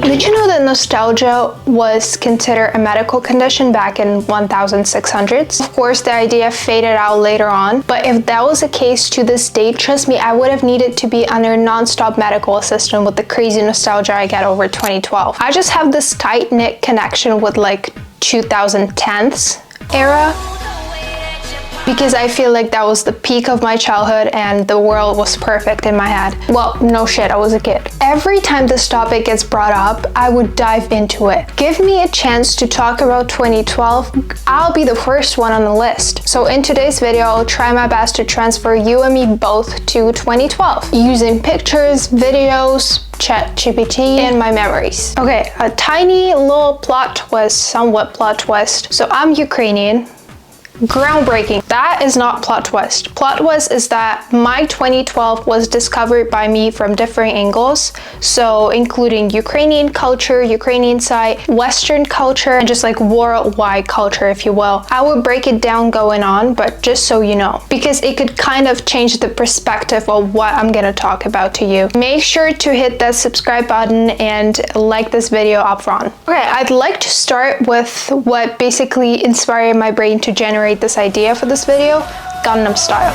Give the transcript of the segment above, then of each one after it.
Did you know that nostalgia was considered a medical condition back in 1600s? Of course, the idea faded out later on, but if that was the case to this day, trust me, I would have needed to be under non-stop medical assistance with the crazy nostalgia I get over 2012. I just have this tight-knit connection with like 2010s era, because I feel like that was the peak of my childhood and the world was perfect in my head. Well, no shit, I was a kid. Every time this topic gets brought up, I would dive into it. Give me a chance to talk about 2012, I'll be the first one on the list. So in today's video, I'll try my best to transfer you and me both to 2012, using pictures, videos, ChatGPT, and my memories. Okay, a tiny little plot twist, somewhat plot twist. So I'm Ukrainian. Groundbreaking. That is not plot twist. Plot twist is that my 2012 was discovered by me from different angles, so including Ukrainian culture, Ukrainian side, Western culture, and just like worldwide culture, if you will. I will break it down going on, but just so you know, because it could kind of change the perspective of what I'm gonna talk about to you. Make sure to hit that subscribe button and like this video up front. Okay, I'd like to start with what basically inspired my brain to generate this idea for this video, Gangnam Style.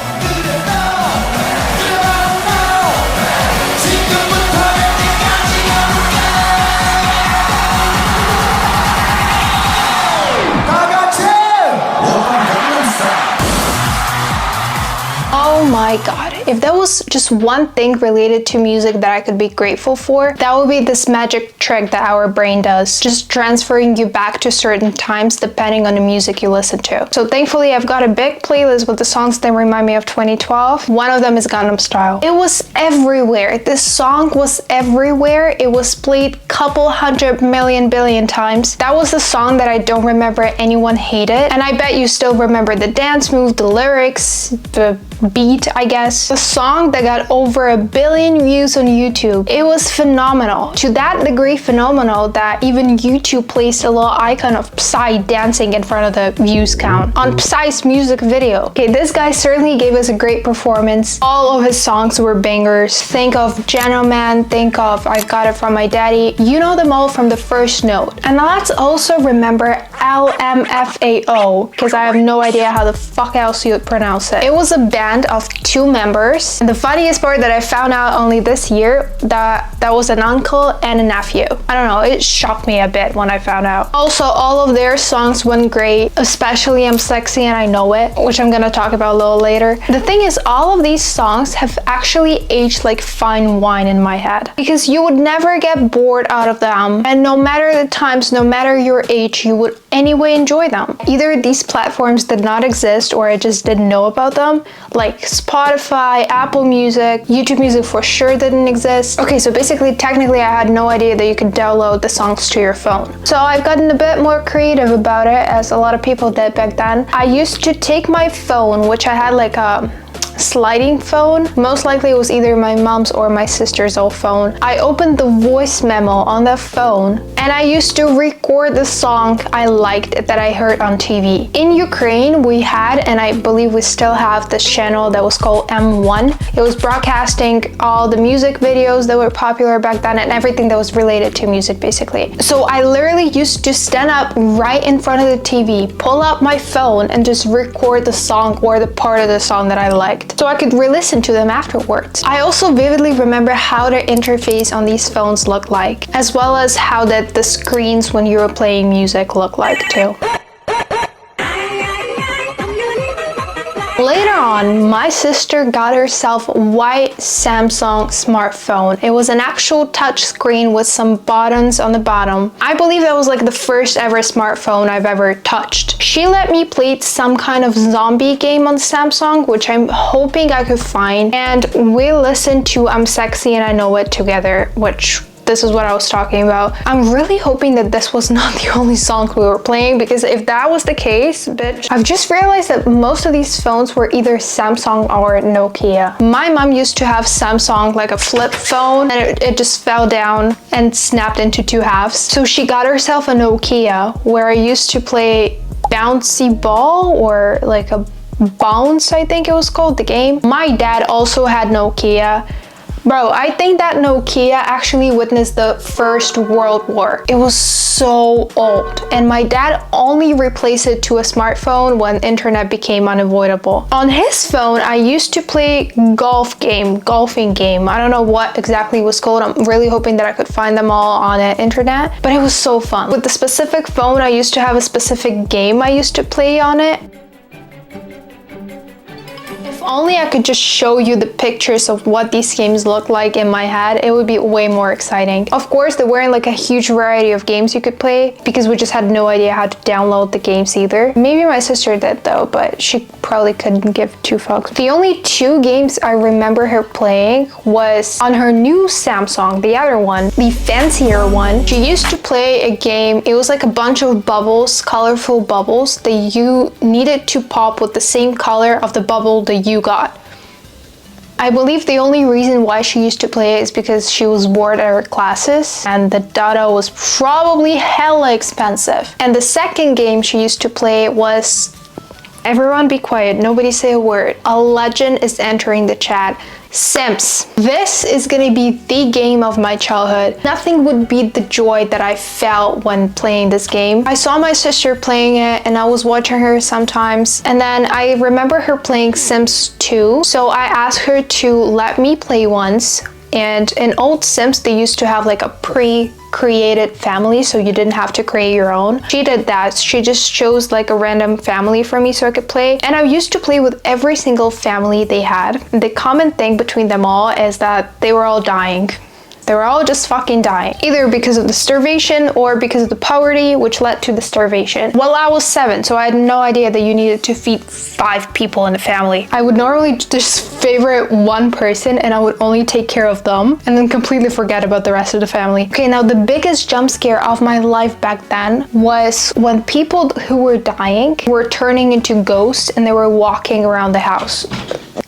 Oh my god, if there was just one thing related to music that I could be grateful for, that would be this magic trick that our brain does, just transferring you back to certain times depending on the music you listen to. So thankfully, I've got a big playlist with the songs that remind me of 2012. One of them is Gangnam Style. It was everywhere. This song was everywhere. It was played couple 100 million billion times. That was the song that I don't remember anyone hated, and I bet you still remember the dance move, the lyrics, the beat, I guess. The song that got over 1 billion views on YouTube. It was phenomenal. To that degree phenomenal that even YouTube placed a little icon of Psy dancing in front of the views count on Psy's music video. Okay, this guy certainly gave us a great performance. All of his songs were bangers. Think of Gentleman, think of I Got It From My Daddy. You know them all from the first note. And let's also remember LMFAO, because I have no idea how the fuck else you would pronounce it. It was a band of 2 members. And the funniest part that I found out only this year, that was an uncle and a nephew. I don't know, it shocked me a bit when I found out. Also, all of their songs went great, especially I'm Sexy and I Know It, which I'm gonna talk about a little later. The thing is, all of these songs have actually aged like fine wine in my head, because you would never get bored out of them, and no matter the times, no matter your age, you would anyway enjoy them. Either these platforms did not exist or I just didn't know about them, like Spotify, Apple Music, YouTube Music for sure didn't exist. Okay, so basically, technically, I had no idea that you could download the songs to your phone. So I've gotten a bit more creative about it, as a lot of people did back then. I used to take my phone, which I had like a sliding phone. Most likely it was either my mom's or my sister's old phone. I opened the voice memo on that phone and I used to record the song I liked that I heard on TV. In Ukraine, we had, and I believe we still have, this channel that was called M1. It was broadcasting all the music videos that were popular back then and everything that was related to music, basically. So I literally used to stand up right in front of the TV, pull out my phone and just record the song or the part of the song that I liked, so I could re-listen to them afterwards. I also vividly remember how the interface on these phones looked like, as well as how the screens when you were playing music looked like too. Later on, my sister got herself a white Samsung smartphone. It was an actual touch screen with some buttons on the bottom. I believe that was like the first ever smartphone I've ever touched. She let me play some kind of zombie game on Samsung, which I'm hoping I could find, and we listened to I'm Sexy and I Know It together, which this is what I was talking about. I'm really hoping that this was not the only song we were playing, because if that was the case, bitch, I've just realized that most of these phones were either Samsung or Nokia. My mom used to have Samsung, like a flip phone, and it just fell down and snapped into 2 halves. So she got herself a Nokia where I used to play bouncy ball, or like a bounce, I think it was called, the game. My dad also had Nokia, Bro, I think that Nokia actually witnessed the First World War. It was so old, and my dad only replaced it to a smartphone when internet became unavoidable. On his phone, I used to play golfing game. I don't know what exactly it was called. I'm really hoping that I could find them all on the internet, but it was so fun. With the specific phone, I used to have a specific game I used to play on it. If only I could just show you the pictures of what these games look like in my head, it would be way more exciting. Of course, there weren't like a huge variety of games you could play because we just had no idea how to download the games either. Maybe my sister did though, but she probably couldn't give two fucks. The only two games I remember her playing was on her new Samsung, the other one, the fancier one. She used to play a game, it was like a bunch of bubbles, colorful bubbles that you needed to pop with the same color of the bubble that you got. I believe the only reason why she used to play it is because she was bored at her classes and the data was probably hella expensive. And the second game she used to play was, everyone be quiet, nobody say a word. A legend is entering the chat. Sims. This is gonna be the game of my childhood. Nothing would beat the joy that I felt when playing this game. I saw my sister playing it and I was watching her sometimes, and then I remember her playing Sims 2, so I asked her to let me play once. And in old Sims, they used to have like a pre-created family, so you didn't have to create your own. She did that. She just chose like a random family for me so I could play. And I used to play with every single family they had. The common thing between them all is that they were all dying. They were all just fucking dying, either because of the starvation or because of the poverty, which led to the starvation. Well, I was 7, so I had no idea that you needed to feed 5 people in a family. I would normally just favorite one person and I would only take care of them and then completely forget about the rest of the family. Okay, now the biggest jump scare of my life back then was when people who were dying were turning into ghosts and they were walking around the house.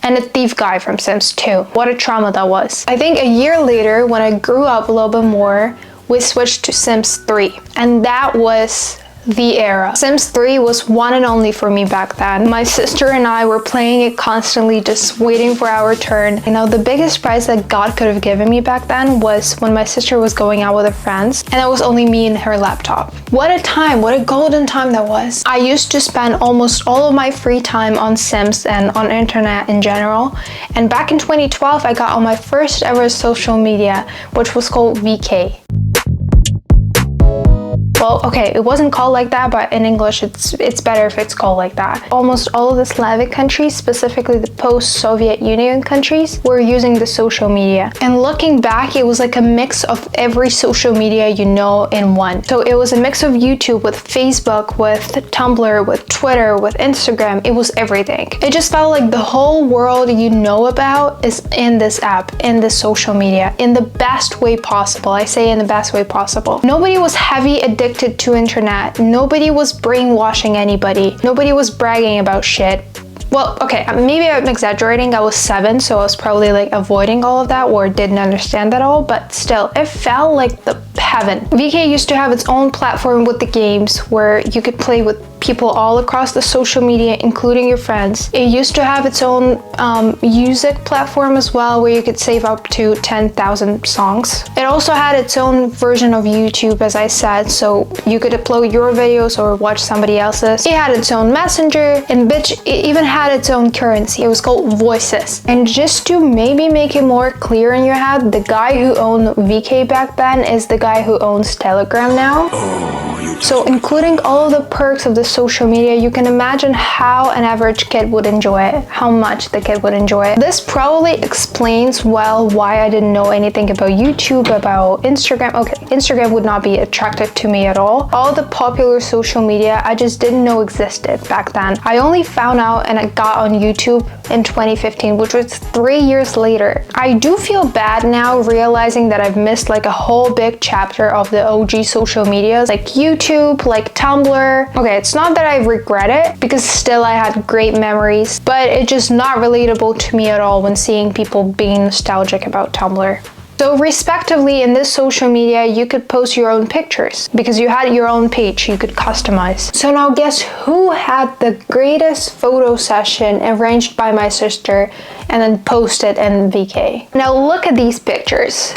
And a thief guy from Sims 2. What a trauma that was. I think a year later, when I grew up a little bit more, we switched to Sims 3. And that was the era. Sims 3 was one and only for me back then. My sister and I were playing it constantly, just waiting for our turn. You know, the biggest prize that God could have given me back then was when my sister was going out with her friends, and it was only me and her laptop. What a time, what a golden time that was. I used to spend almost all of my free time on Sims and on internet in general. And back in 2012, I got on my first ever social media, which was called VK. Well, okay, it wasn't called like that, but in English it's better if it's called like that. Almost all of the Slavic countries, specifically the post-Soviet Union countries, were using the social media. And looking back, it was like a mix of every social media you know in one. So it was a mix of YouTube with Facebook, with Tumblr, with Twitter, with Instagram. It was everything. It just felt like the whole world you know about is in this app, in this social media, in the best way possible. I say in the best way possible. Nobody was heavy addicted to internet. Nobody was brainwashing anybody. Nobody was bragging about shit. Well, okay, maybe I'm exaggerating. I was 7, so I was probably like avoiding all of that or didn't understand that all, but still, it felt like the heaven. VK used to have its own platform with the games where you could play with people all across the social media, including your friends. It used to have its own music platform as well, where you could save up to 10,000 songs. It also had its own version of YouTube, as I said, so you could upload your videos or watch somebody else's. It had its own messenger, and bitch, it even had its own currency. It was called Voices. And just to maybe make it more clear in your head, the guy who owned VK back then is the guy who owns Telegram now. So including all of the perks of the social media, you can imagine how an average kid would enjoy it, how much the kid would enjoy it. This probably explains well why I didn't know anything about YouTube, about Instagram. Okay, Instagram would not be attractive to me at all. All the popular social media I just didn't know existed back then. I only found out and I got on YouTube in 2015, which was 3 years later. I do feel bad now realizing that I've missed like a whole big chapter of the OG social medias, like YouTube, like Tumblr. Okay, it's not that I regret it, because still I had great memories, but it's just not relatable to me at all when seeing people being nostalgic about Tumblr. So respectively, in this social media, you could post your own pictures because you had your own page you could customize. So now guess who had the greatest photo session arranged by my sister and then post it in VK. Now look at these pictures.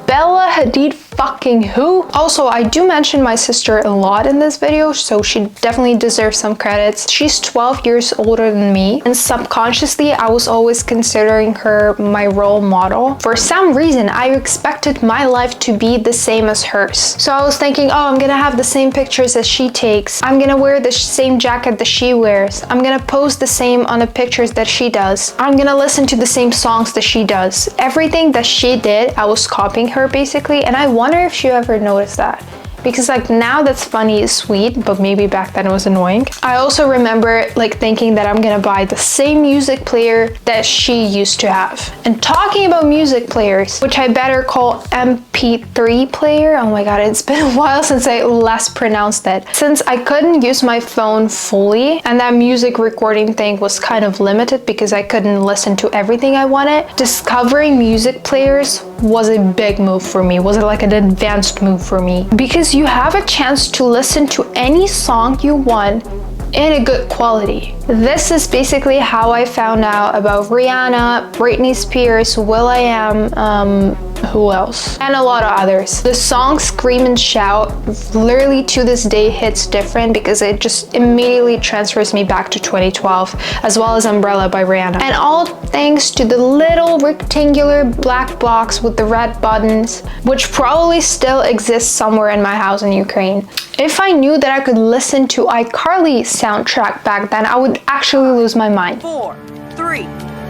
Bella Hadid fucking who? Also, I do mention my sister a lot in this video, so she definitely deserves some credits. She's 12 years older than me, and subconsciously I was always considering her my role model. For some reason, I expected my life to be the same as hers. So I was thinking, oh, I'm gonna have the same pictures as she takes. I'm gonna wear the same jacket that she wears. I'm gonna post the same on the pictures that she does. I'm gonna listen to the same songs that she does. Everything that she did, I was copying her basically, and I wonder if she ever noticed that. Because like now that's funny is sweet, but maybe back then it was annoying. I also remember like thinking that I'm gonna buy the same music player that she used to have. And talking about music players, which I better call MP3 player. Oh my god, it's been a while since I last pronounced that. Since I couldn't use my phone fully and that music recording thing was kind of limited because I couldn't listen to everything I wanted, discovering music players was a big move for me. Was it like an advanced move for me? Because you have a chance to listen to any song you want in a good quality. This is basically how I found out about Rihanna, Britney Spears, will.i.am, who else? And a lot of others. The song Scream and Shout literally to this day hits different because it just immediately transfers me back to 2012, as well as Umbrella by Rihanna. And all thanks to the little rectangular black box with the red buttons, which probably still exists somewhere in my house in Ukraine. If I knew that I could listen to iCarly's soundtrack back then, I would actually lose my mind. 4, 3,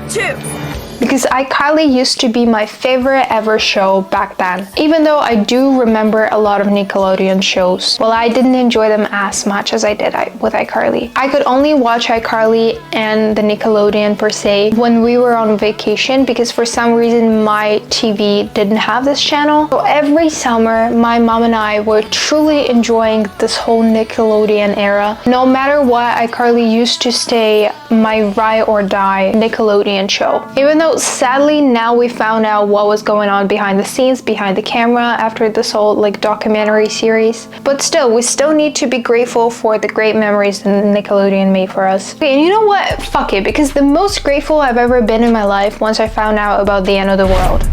2. Because iCarly used to be my favorite ever show back then. Even though I do remember a lot of Nickelodeon shows, well, I didn't enjoy them as much as I did with iCarly. I could only watch iCarly and the Nickelodeon per se when we were on vacation because for some reason my TV didn't have this channel. So every summer, my mom and I were truly enjoying this whole Nickelodeon era. No matter what, iCarly used to stay my ride or die Nickelodeon show. Even though sadly now we found out what was going on behind the scenes, behind the camera after this whole like documentary series, but still we still need to be grateful for the great memories that Nickelodeon made for us. Okay, and you know what? Fuck it, because the most grateful I've ever been in my life once I found out about the end of the world.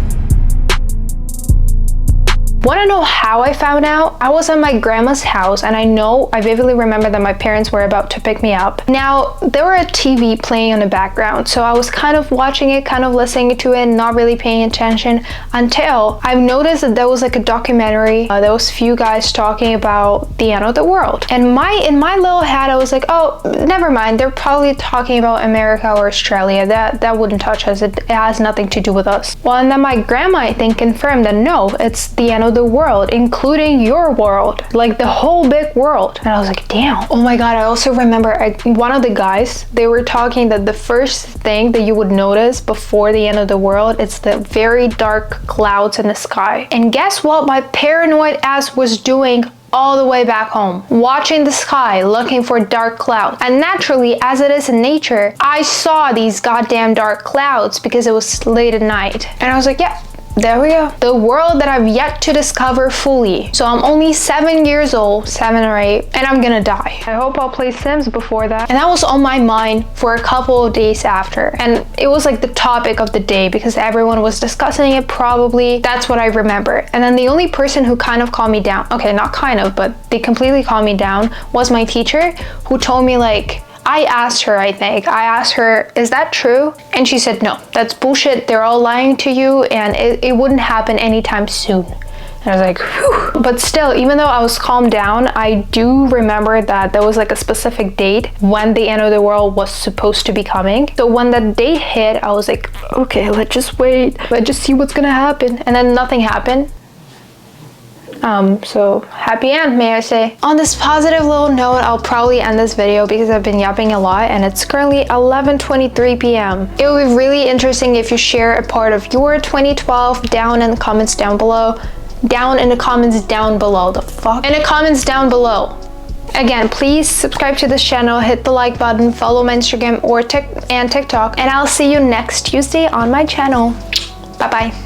Want to know how I found out? I was at my grandma's house and I vividly remember that my parents were about to pick me up. Now, there were a TV playing in the background, so I was kind of watching it, kind of listening to it, not really paying attention until I've noticed that there was like a documentary. There was a few guys talking about the end of the world. And in my little head, I was like, oh, never mind. They're probably talking about America or Australia. That wouldn't touch us. It has nothing to do with us. Well, and then my grandma, I think, confirmed that no, it's the end of the world, including your world, like the whole big world. And I was like, damn. Oh my god, I also remember one of the guys, they were talking that the first thing that you would notice before the end of the world, it's the very dark clouds in the sky. And guess what my paranoid ass was doing all the way back home? Watching the sky, looking for dark clouds. And naturally, as it is in nature, I saw these goddamn dark clouds because it was late at night. And I was like, yeah, there we go. The world that I've yet to discover fully. So I'm only 7 years old, 7 or 8, and I'm gonna die. I hope I'll play Sims before that. And that was on my mind for a couple of days after. And it was like the topic of the day because everyone was discussing it probably. That's what I remember. And then the only person who kind of calmed me down, okay, not kind of, but they completely calmed me down, was my teacher, who told me like, I asked her, is that true? And she said, no, that's bullshit. They're all lying to you and it wouldn't happen anytime soon. And I was like, whew. But still, even though I was calmed down, I do remember that there was like a specific date when the end of the world was supposed to be coming. So when that date hit, I was like, okay, let's just wait. Let's just see what's gonna happen. And then nothing happened. So happy end, may I say. On this positive little note, I'll probably end this video because I've been yapping a lot and it's currently 11:23 p.m. It would be really interesting if you share a part of your 2012 down in the comments down below. Down in the comments down below. The fuck? In the comments down below. Again, please subscribe to this channel, hit the like button, follow my Instagram or TikTok, and I'll see you next Tuesday on my channel. Bye bye.